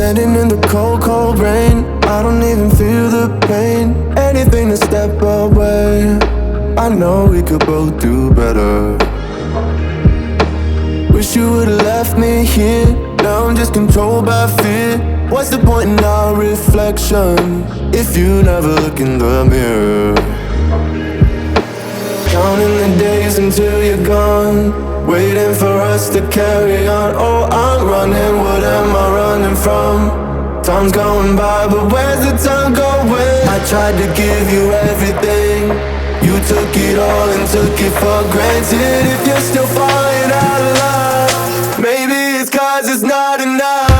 Standing in the cold, cold rain, I don't even feel the pain. Anything to step away, I know we could both do better. Wish you would've left me here. Now I'm just controlled by fear. What's the point in our reflection if you never look in the mirror? Counting the days until you're gone, waiting for us to carry on. Oh, I'm running, what am I running from? Time's going by, but where's the time going? I tried to give you everything, you took it all and took it for granted. If you're still falling out of love, maybe it's 'cause it's not enough.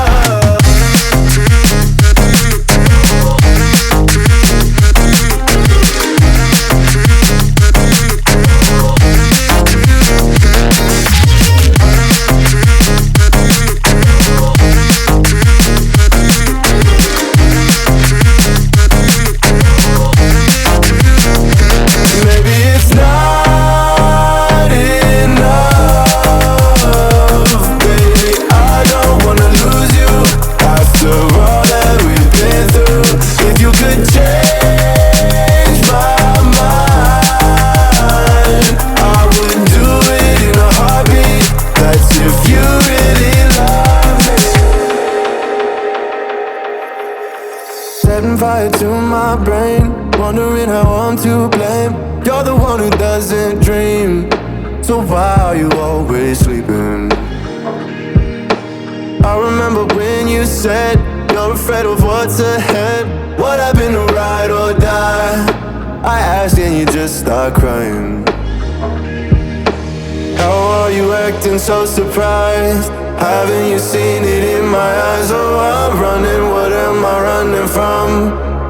Setting fire to my brain, wondering how I'm to blame. You're the one who doesn't dream, so why are you always sleeping? I remember when you said you're afraid of what's ahead. What happened to ride or die? I asked and you just start crying. How are you acting so surprised? Haven't you seen it in my eyes? Oh, I'm running, what am I running from?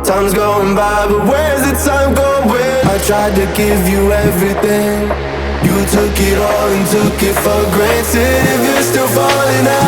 Time's going by, but where's the time going? I tried to give you everything, you took it all and took it for granted. If you're still falling out